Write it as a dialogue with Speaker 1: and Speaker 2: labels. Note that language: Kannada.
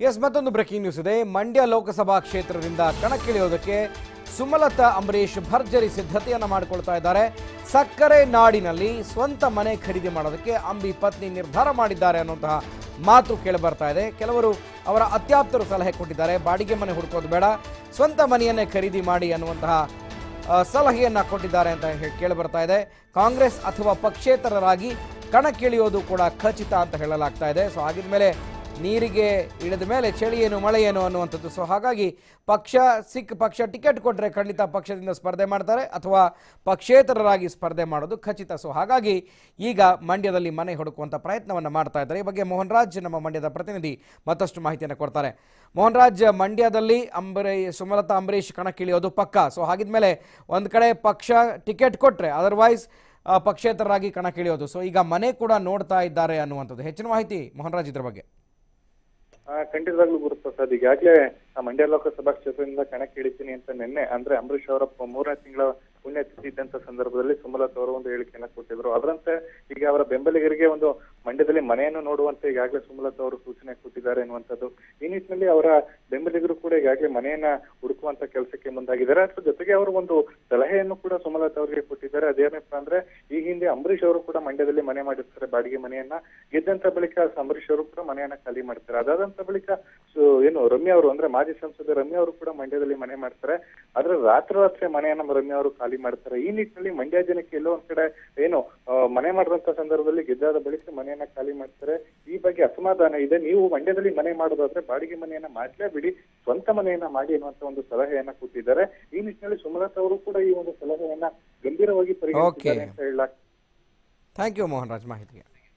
Speaker 1: ಎಸ್ ಮತ್ತೊಂದು ಬ್ರೇಕಿಂಗ್ ನ್ಯೂಸ್ ಇದೆ. ಮಂಡ್ಯ ಲೋಕಸಭಾ ಕ್ಷೇತ್ರದಿಂದ ಕಣಕ್ಕಿಳಿಯೋದಕ್ಕೆ ಸುಮಲತಾ ಅಂಬರೀಶ್ ಭರ್ಜರಿ ಸಿದ್ಧತೆಯನ್ನು ಮಾಡಿಕೊಳ್ತಾ ಇದ್ದಾರೆ. ಸಕ್ಕರೆ ನಾಡಿನಲ್ಲಿ ಸ್ವಂತ ಮನೆ ಖರೀದಿ ಮಾಡೋದಕ್ಕೆ ಅಂಬಿ ಪತ್ನಿ ನಿರ್ಧಾರ ಮಾಡಿದ್ದಾರೆ ಅನ್ನುವಂತಹ ಮಾತು ಕೇಳಿ ಬರ್ತಾ ಇದೆ. ಕೆಲವರು ಅವರ ಅತ್ಯಾಪ್ತರು ಸಲಹೆ ಕೊಟ್ಟಿದ್ದಾರೆ, ಬಾಡಿಗೆ ಮನೆ ಹುಡುಕೋದು ಬೇಡ, ಸ್ವಂತ ಮನೆಯನ್ನೇ ಖರೀದಿ ಮಾಡಿ ಅನ್ನುವಂತಹ ಸಲಹೆಯನ್ನು ಕೊಟ್ಟಿದ್ದಾರೆ ಅಂತ ಕೇಳಿ ಬರ್ತಾ ಇದೆ. ಕಾಂಗ್ರೆಸ್ ಅಥವಾ ಪಕ್ಷೇತರರಾಗಿ ಕಣಕ್ಕಿಳಿಯೋದು ಕೂಡ ಖಚಿತ ಅಂತ ಹೇಳಲಾಗ್ತಾ ಇದೆ. ಸೊ ಹಾಗಿದ್ಮೇಲೆ ನೀರಿಗೆ ಇಳಿದ ಮೇಲೆ ಚಳಿ ಏನು ಮಳೆ ಏನು ಅನ್ನುವಂಥದ್ದು. ಸೊ ಹಾಗಾಗಿ ಪಕ್ಷ ಟಿಕೆಟ್ ಕೊಟ್ಟರೆ ಖಂಡಿತ ಪಕ್ಷದಿಂದ ಸ್ಪರ್ಧೆ ಮಾಡ್ತಾರೆ ಅಥವಾ ಪಕ್ಷೇತರರಾಗಿ ಸ್ಪರ್ಧೆ ಮಾಡೋದು ಖಚಿತ. ಸೊ ಹಾಗಾಗಿ ಈಗ ಮಂಡ್ಯದಲ್ಲಿ ಮನೆ ಹುಡುಕುವಂಥ ಪ್ರಯತ್ನವನ್ನು ಮಾಡ್ತಾ ಇದ್ದಾರೆ. ಈ ಬಗ್ಗೆ ಮೋಹನ್ ರಾಜ್ ನಮ್ಮ ಮಂಡ್ಯದ ಪ್ರತಿನಿಧಿ ಮತ್ತಷ್ಟು ಮಾಹಿತಿಯನ್ನು ಕೊಡ್ತಾರೆ. ಮೋಹನ್ ರಾಜ್, ಮಂಡ್ಯದಲ್ಲಿ ಸುಮಲತಾ ಅಂಬರೀಶ್ ಕಣಕ್ಕಿಳಿಯೋದು ಪಕ್ಕ. ಸೊ ಹಾಗಿದ್ಮೇಲೆ ಒಂದು ಕಡೆ ಪಕ್ಷ ಟಿಕೆಟ್ ಕೊಟ್ಟರೆ ಅದರ್ವೈಸ್ ಪಕ್ಷೇತರರಾಗಿ ಕಣಕ್ಕಿಳಿಯೋದು. ಸೊ ಈಗ ಮನೆ ಕೂಡ ನೋಡ್ತಾ ಇದ್ದಾರೆ ಅನ್ನುವಂಥದ್ದು. ಹೆಚ್ಚಿನ ಮಾಹಿತಿ ಮೋಹನ್ ರಾಜ್ ಇದ್ರ ಬಗ್ಗೆ.
Speaker 2: ಖಂಡಿತವಾಗ್ಲೂ ಗುರುಪ್ರಸಾದ್, ಈಗಾಗಲೇ ಮಂಡ್ಯ ಲೋಕಸಭಾ ಕ್ಷೇತ್ರದಿಂದ ಕಣಕ್ಕಿಳಿತೀನಿ ಅಂತ ನಿನ್ನೆ ಅಂದ್ರೆ ಅಂಬರೀಶ್ ಅವರ 3ನೇ ತಿಂಗಳ ಪುಣ್ಯತಿಥಿ ಇದ್ದಂತ ಸಂದರ್ಭದಲ್ಲಿ ಸುಮಲತಾ ಅವರು ಒಂದು ಹೇಳಿಕೆಯನ್ನ ಕೊಟ್ಟಿದ್ರು. ಅದರಂತೆ ಈಗ ಅವರ ಬೆಂಬಲಿಗರಿಗೆ ಒಂದು ಮಂಡ್ಯದಲ್ಲಿ ಮನೆಯನ್ನು ನೋಡುವಂತೆ ಈಗಾಗಲೇ ಸುಮಲತಾ ಅವರು ಸೂಚನೆ ಕೊಟ್ಟಿದ್ದಾರೆ ಎನ್ನುವಂಥದ್ದು. ಈ ನಿಟ್ಟಿನಲ್ಲಿ ಅವರ ಬೆಂಬಲಿಗರು ಕೂಡ ಈಗಾಗಲೇ ಮನೆಯನ್ನ ಹುಡುಕುವಂತ ಕೆಲಸಕ್ಕೆ ಮುಂದಾಗಿದ್ದಾರೆ. ಅದ್ರ ಜೊತೆಗೆ ಅವರು ಒಂದು ಸಲಹೆಯನ್ನು ಕೂಡ ಸುಮಲತಾ ಅವರಿಗೆ ಕೊಟ್ಟಿದ್ದಾರೆ. ಅದೇನಪ್ಪ ಅಂದ್ರೆ ಈ ಹಿಂದೆ ಅಂಬರೀಶ್ ಅವರು ಕೂಡ ಮಂಡ್ಯದಲ್ಲಿ ಮನೆ ಮಾಡಿರ್ತಾರೆ, ಬಾಡಿಗೆ ಮನೆಯನ್ನ. ಗೆದ್ದಂತ ಬಳಿಕ ಅಂಬರೀಶ್ ಅವರು ಕೂಡ ಮನೆಯನ್ನ ಖಾಲಿ ಮಾಡ್ತಾರೆ. ಅದಾದಂತ ಬಳಿಕ ರಮ್ಯಾ ಅವರು ಅಂದ್ರೆ ಮಾಜಿ ಸಂಸದ ರಮ್ಯಾ ಅವರು ಕೂಡ ಮಂಡ್ಯದಲ್ಲಿ ಮನೆ ಮಾಡ್ತಾರೆ. ಆದ್ರೆ ರಾತ್ರಿ ಮನೆಯನ್ನ ರಮ್ಯಾ ಅವರು ಖಾಲಿ ಮಾಡ್ತಾರೆ. ಈ ನಿಟ್ಟಿನಲ್ಲಿ ಮಂಡ್ಯ ಜನಕ್ಕೆ ಎಲ್ಲೋ ಒಂದ್ ಕಡೆ ಮನೆ ಮಾಡಿದಂತ ಸಂದರ್ಭದಲ್ಲಿ ಗೆದ್ದಾದ ಬಳಿಕ ಮನೆಯನ್ನ ಖಾಲಿ ಮಾಡ್ತಾರೆ. ಈ ಬಗ್ಗೆ ಅಸಮಾಧಾನ ಇದೆ. ನೀವು ಮಂಡ್ಯದಲ್ಲಿ ಮನೆ ಮಾಡೋದಾದ್ರೆ ಬಾಡಿಗೆ ಮನೆಯನ್ನ ಮಾಡ್ಲೇಬಿಡಿ, ಸ್ವಂತ ಮನೆಯನ್ನ ಮಾಡಿ ಅನ್ನುವಂತ ಒಂದು ಸಲಹೆಯನ್ನ ಕೊಟ್ಟಿದ್ದಾರೆ. ಈ ನಿಟ್ಟಿನಲ್ಲಿ ಸುಮಲತಾ ಅವರು ಕೂಡ ಈ ಒಂದು ಸಲಹೆಯನ್ನ ಗಂಭೀರವಾಗಿ ಪರಿಗಣಿಸಿದ್ದಾರೆ ಅಂತ ಹೇಳಲಾಗ್ತದೆ.
Speaker 1: ಥ್ಯಾಂಕ್ ಯು ಮೋಹನ್ ರಾಜ್ ಮಾಹಿತಿಗೆ.